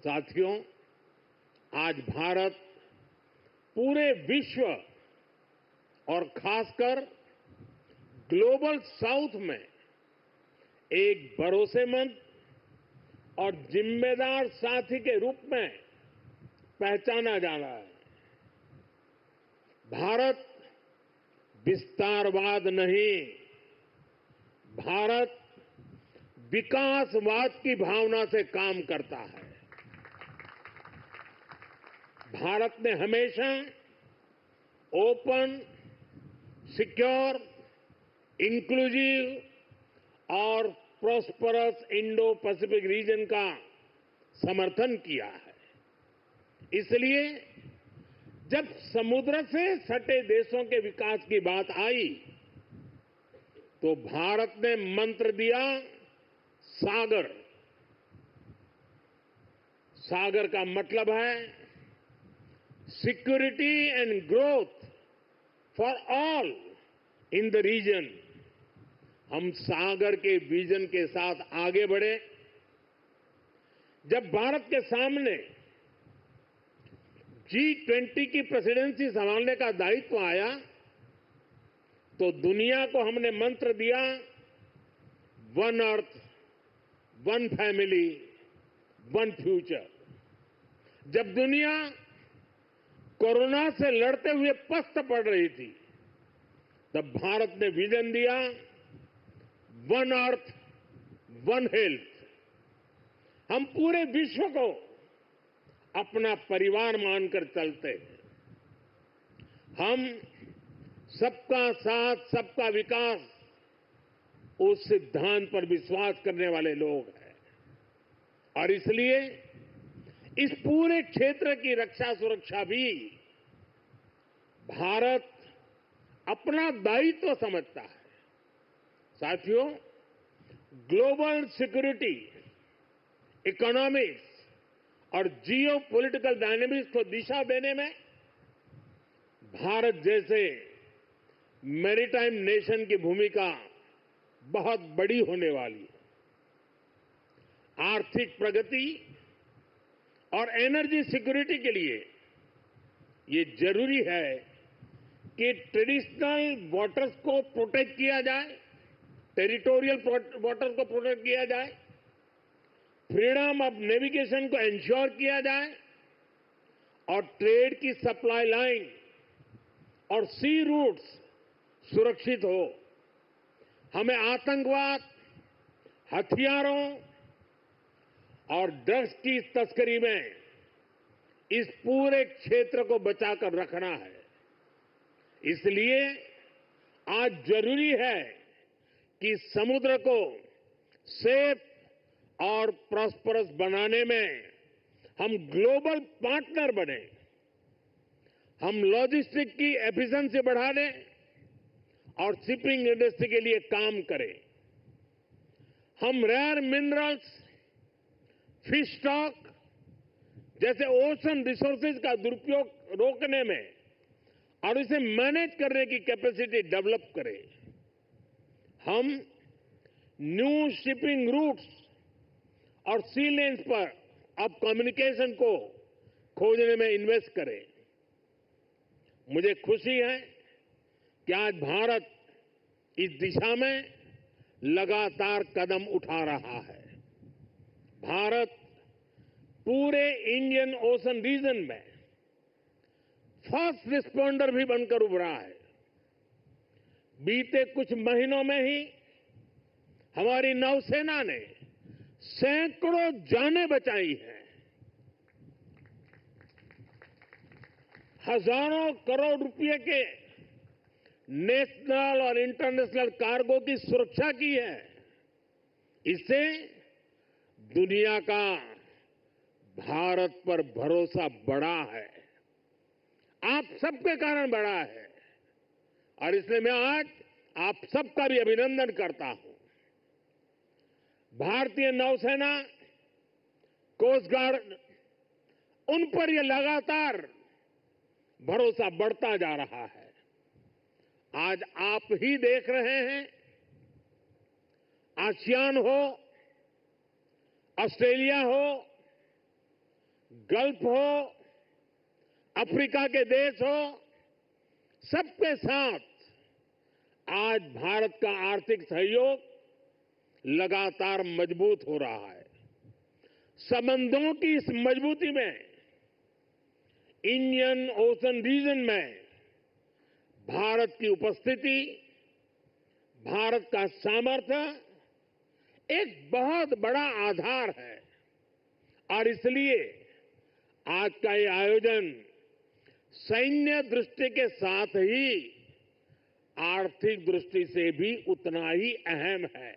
साथियों, आज भारत पूरे विश्व और खासकर ग्लोबल साउथ में एक भरोसेमंद और जिम्मेदार साथी के रूप में पहचाना जा रहा है। भारत विस्तारवाद नहीं, भारत विकासवाद की भावना से काम करता है। भारत ने हमेशा ओपन, सिक्योर, इंक्लूसिव और प्रॉस्परस इंडो पैसिफिक रीजन का समर्थन किया है। इसलिए जब समुद्र से सटे देशों के विकास की बात आई तो भारत ने मंत्र दिया सागर। सागर का मतलब है security and growth for all in the region. हम सागर के विजन के साथ आगे बढ़े। जब भारत के सामने G20 की प्रेसिडेंसी संभालने का दायित्व आया तो दुनिया को हमने मंत्र दिया one earth, one family, one future. जब दुनिया कोरोना से लड़ते हुए पस्त पड़ रही थी तब भारत ने विजन दिया वन अर्थ, वन हेल्थ। हम पूरे विश्व को अपना परिवार मानकर चलते हैं। हम सबका साथ, सबका विकास उस सिद्धांत पर विश्वास करने वाले लोग हैं और इसलिए इस पूरे क्षेत्र की रक्षा सुरक्षा भी भारत अपना दायित्व समझता है। साथियों, ग्लोबल सिक्योरिटी, इकोनॉमिक्स और जियो पॉलिटिकल डायनेमिक्स को दिशा देने में भारत जैसे मैरीटाइम नेशन की भूमिका बहुत बड़ी होने वाली है। आर्थिक प्रगति और एनर्जी सिक्योरिटी के लिए ये जरूरी है कि ट्रेडिशनल वाटर्स को प्रोटेक्ट किया जाए, टेरिटोरियल वाटर्स को प्रोटेक्ट किया जाए, फ्रीडम ऑफ नेविगेशन को इंश्योर किया जाए और ट्रेड की सप्लाई लाइन और सी रूट्स सुरक्षित हो। हमें आतंकवाद, हथियारों और ड्रग्स की तस्करी में इस पूरे क्षेत्र को बचाकर रखना है। इसलिए आज जरूरी है कि समुद्र को सेफ और प्रॉस्परस बनाने में हम ग्लोबल पार्टनर बने। हम लॉजिस्टिक की एफिशिएंसी बढ़ाने और शिपिंग इंडस्ट्री के लिए काम करें। हम रेयर मिनरल्स, फिश स्टॉक जैसे ओशन रिसोर्सेज का दुरुपयोग रोकने में और इसे मैनेज करने की कैपेसिटी डेवलप करें। हम न्यू शिपिंग रूट्स और सी लेन्स पर अब कम्युनिकेशन को खोजने में इन्वेस्ट करें। मुझे खुशी है कि आज भारत इस दिशा में लगातार कदम उठा रहा है। भारत पूरे इंडियन ओशन रीजन में फर्स्ट रिस्पॉन्डर भी बनकर उभरा है। बीते कुछ महीनों में ही हमारी नौसेना ने सैकड़ों जानें बचाई हैं। हजारों करोड़ रुपए के नेशनल और इंटरनेशनल कार्गो की सुरक्षा की है। इससे दुनिया का भारत पर भरोसा बढ़ा है। आप सबके कारण बढ़ा है और इसलिए मैं आज आप सबका भी अभिनंदन करता हूं। भारतीय नौसेना, कोस्ट गार्ड, उन पर यह लगातार भरोसा बढ़ता जा रहा है। आज आप ही देख रहे हैं, आसियान हो, ऑस्ट्रेलिया हो, गल्फ हो, अफ्रीका के देश हो, सबके साथ आज भारत का आर्थिक सहयोग लगातार मजबूत हो रहा है। संबंधों की इस मजबूती में इंडियन ओशन रीजन में भारत की उपस्थिति, भारत का सामर्थ्य एक बहुत बड़ा आधार है और इसलिए आज का ये आयोजन सैन्य दृष्टि के साथ ही आर्थिक दृष्टि से भी उतना ही अहम है।